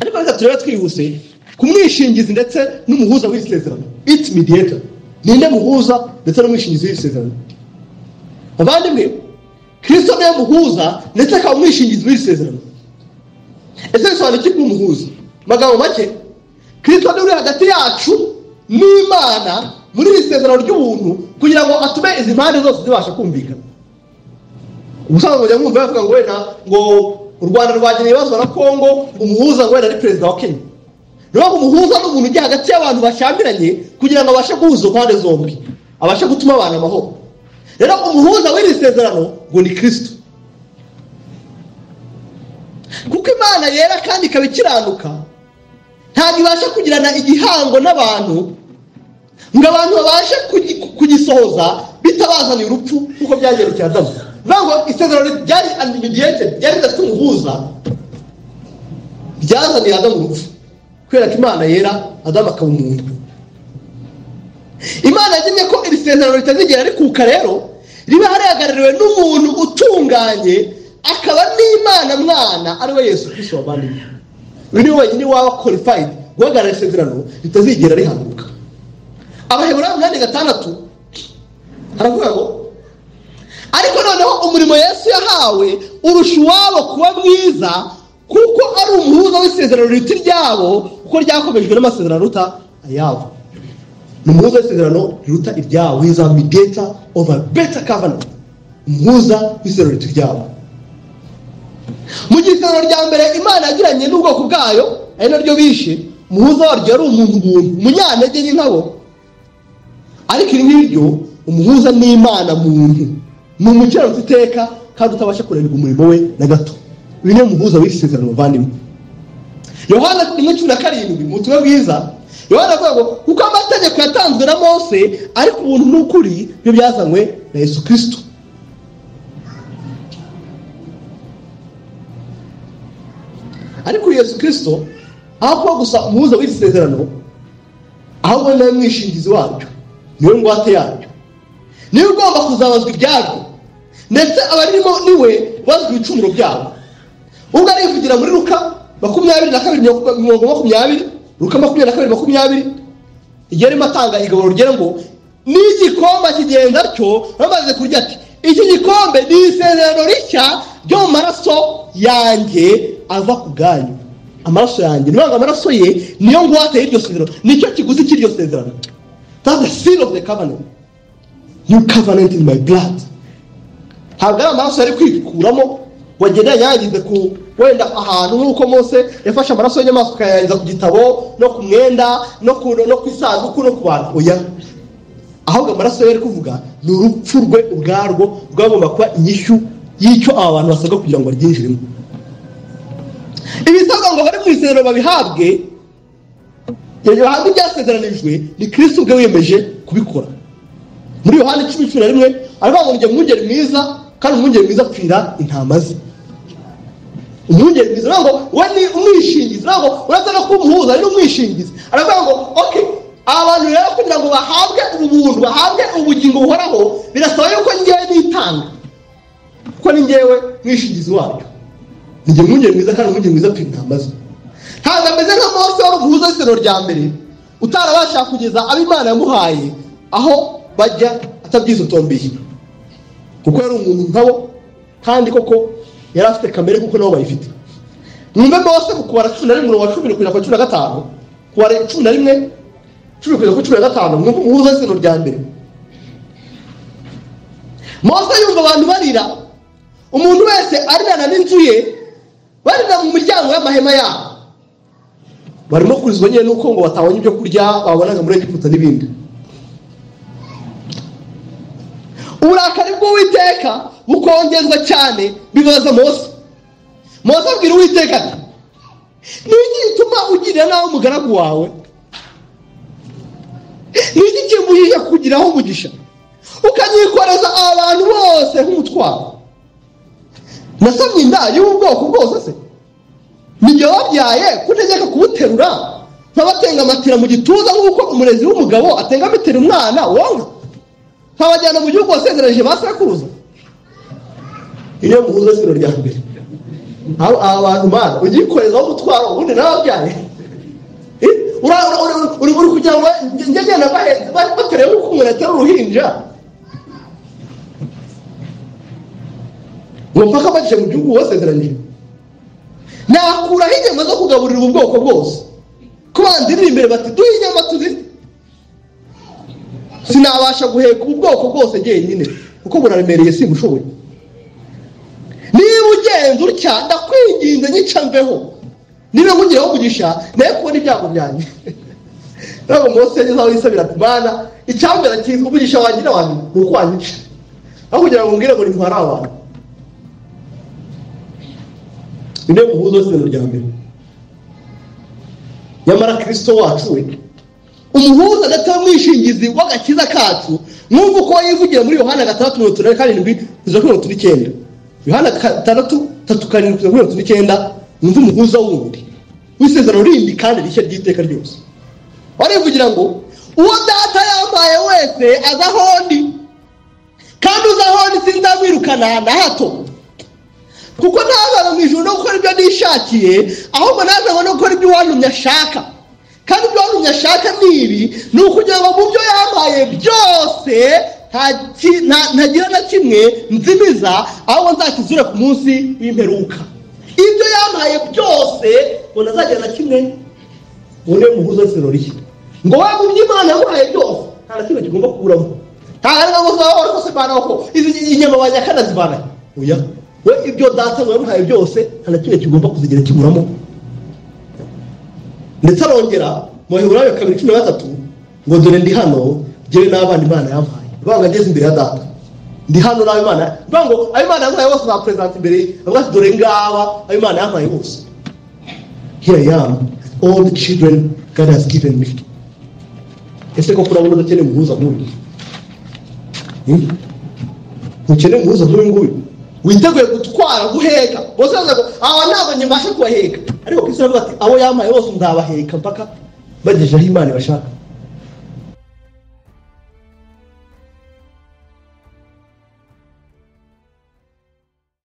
ariko reka turebe twihuse kumwishingizi ndetse n'umuhuza w'isezerano. It's mediator. Ninde muhuza ndetse n'umwishingizi w'isezerano? Abandimwe, Kristo niwe muhuza ndetse akaba umwishingizi w'isezerano. Ese bisobanura iki kuba umuhuza? Magambo make, Kristo niwe uri hagati yacu n'Imana muri iri sezerano ry'ubuntu kugira ngo atume izi mpande zose zibasha kumvikana. Ubusanzwe njya mwumva bavuga ngo wenda ngo u Rwanda rwagira ibibazo na Kongo, umuhuza ngo wenda ari perezida wa Kenya. Niyo umuhuza n'umuntu ujya hagati y'abantu bashyamiranye kugira ngo abashe guhuza impande zombi, abashe gutuma abantu amahoro. Rero umuhuza w'iri sezerano ngo ni Kristo. Kuko Imana yera kandi ikaba ikiranuka, ntabwo ibasha kugirana igihango n'abantu ngo abantu babashe kugisohoza bitabazaniye urupfu nk'uko byagerekeye Adamu. Ntabwo isezerano ryari unmediated, ryari ridafite umuhuza, byazaniye Adamu urupfu kubera ko Imana yera, Adamu akaba umuntu. Imana yagennye ko iri sezerano ritazigera rikuka, rero riba harihagarariwe n'umuntu utunganye, akaba n'Imana mwana ari we Yesu Kristo wabandimwe. Uyu niwe wenyine waba qualified guhagarara isezerano ritazigera rihanguka. Abaheburayo 8:6 haravuga ngo ariko noneho umurimo Yesu yahawe urusha uwabo kuba mwiza, kuko ari umuhuza w'isezerano riti ryabo, kuko ryakomejwe n'amasezerano ruta ayabo. Umuhuza w'isezerano riruta iryabo. He is a mediator of a better covenant. Umuhuza w'isezerano riti ryabo. Mu gihe isezerano rya mbere Imana yagiranye n'ubwoko bwayo ari naryo bishe, umuhuza waryo yari umuntu umunyantege nk'abo. Ariko iri ngiryo umuhuza n'Imana muntu, ni umukiranutsi iteka kandi utabasha kurerwa umurimo we na gato. Uyu ni umuhuza w'isezerano bavandimwe. Yohana 1:17 mu butumwa bwiza, Yohana avuga ngo kuko amategeko yatanzwe na Mose ariko ubuntu n'ukuri byo byazanywe na Yesu Kristo. Ariko Yesu Kristo aho gusa umuhuza w'isezerano, ahubwo ni umwishingizi waryo, niwe ngwate yaryo, niwe ugomba kuzabazwa ibyaryo, ndetse abarimo niwe bazwi ibicumuro byabo. Ubwo arivugira muri Luka 22:20, Luka 22:20, igihe arimo atanga igaburo rigera ngo n'igikombe kigenda cyo, bamaze kurya ati iki gikombe ni isezerano rishya ryo mu maraso yanjye ava ku bwanyu. Amaraso yanjye, niba amaraso ye niyo ngwate y'iryo sezerano, nicyo kiguzi cy'iryo sezerano. That's the seal of the covenant. New covenant in my blood. Ntabwo ari amaraso yari kwikuramo wagenda yangize ku wenda ahantu nk'uko Mose yafashe amaraso y'inyamaswa akayangiza ku gitabo no ku mwenda no ku isanduku no ku bantu. Oya, ahubwo amaraso yari kuvuga ni urupfu rwe ubwarwo rwagomba kuba inyishyu y'icyo aba bantu basabwa kugira ngo baryinjiremo. Ibisabwa ngo bari mu isezerano babihabwe, ibyo bahabwa ibyasezeranijwe ni Kristo ubwe wiyemeje kubikora. Muri Yohana 10:11 aravuga ngo njye mwungeri mwiza, kandi umwungeri mwiza apfira intama ze. Umwungeri mwiza ngo we ni umwishingizi, ngo uraza no kumuhuza ari umwishingizi. Aravuga ngo okay, abantu rero kugira ngo bahabwe ubuntu, bahabwe ubugingo buhoraho, birasaba yuko ngewe nitanga, kuko ni ngewe mwishingizi waryo. Njye mwungeri mwiza, kandi umwungeri mwiza apfira intama ze. Ntabwo ameze nka Mose wari umuhuza w'isezerano rya mbere, utarabasha kugeza abo Imana yamuhaye aho bajya atabyizotombeye, kuko yari umuntu nkabo, kandi koko yari afite kamere kuko nabo bayifite. Mwumve Mose ku kubara 11:10-15, kubara 11:10-15, mwumve umuhuza w'isezerano rya mbere. Mose yumva abantu barira, umuntu wese arirana n'inzu ye, barira mu miryango y'amahema yabo, barimo kurizwa nyine nuko ngo batabonye ibyo kurya babonaga muri Egiputa n'ibindi. Uburakari bw'Uwiteka bukongezwa cyane bibaza Mose. Mose abwira Uwiteka ati niki gituma ugirira nawe umugaragu wawe? Niki kimuhisha kugiraho umugisha ukanyikoreza abantu bose nk'umutwaro? Nasomye inda y'ubwoko bwose se, nijye wabyaye kutegeka kubuterura nkabatenga amatira mu gituza nk'uko umurezi w'umugabo atenga amatira umwana wonka, nkabajyana mu gihugu wasezeranije ba sekuruza. Iyo muhuza w'isezerano rya mbere. abantu mana ugikoreza aho gutwara ubundi nababyaye uri kugira ngo njye nabaheze baterewe uko umuntu atera uruhinja ngo mpaka baje mu gihugu wasezeranyije nakuraho inyama zo kugaburira ubu bwoko bwose kubandirira imbere bati duhe inyama tuzite sinabasha guheka ubu bwoko bwose jyenyine kuko buraremereye simushoboye niba ugenza utya ndakwinginze nyica mbeho niba nkugireho kugisha naye kubona ibyago byanjye ntabwo Mose yageze aho yisabira ati mana icyambera kiza umugisha wanjye n'abantu ni uko wanyica aho kugira ngo mbwire ngo ntware abantu ine muhuzo w'isezerano rya mbere nyamara Kristo wacu we umuhuza n'umwishingizi w'agakiza kacu n'ubu uko yivugira muri Yohana 6:7-9 Yohana 6:3-7 numva umuhuza wundi w'isezerano rindi kandi rishya ry'iteka ryose warivugira ngo uwo data yambaye wese aza hondi kandi uza hondi sinzamwirukana na hato kuko ntazaza mu ijuru no gukora ibyo nishakiye ahubwo nazaza no gukora ibyo wantumye ashaka kandi ibyo wantumye ashaka nibi ni ukugira ngo mu byo yambaye byose ntagira na kimwe nzimiza ahubwo nzakizura ku munsi w'imperuka ibyo yambaye byose ngo nazagira na kimwe ubone muhuza w'isezerano rishya ngo we mu by'Imana yamuhaye byose nta na kimwe kigomba kuburamo ntabwo ari ngo wari kose bana ko izi inyama banyakana zibana oya we ibyo data ngo yamuhaye byose nta na kimwe kigomba kuzigira kiburamo ndetse arongera mu Baheburayo 2:13 ngo dore ndi hano jyewe n'abana Imana yampaye banga ngeze imbere ya data ndi hano nawe Imana ngo ayo Imana yampaye bose ba present imbere avuga dore ngaba ayo Imana yampaye bose here I am all the children God has given me ese ko kurabona udakeneye muhuza nk'uyu ukeneye muhuza nk'uyu witeguye gutwara guheka bose bavuga ngo aba ntabwo nyibasha kubaheka ariko Kristo aravuga ati abo yampaye bose ndabaheka mpaka bagejeje aho Imana bashaka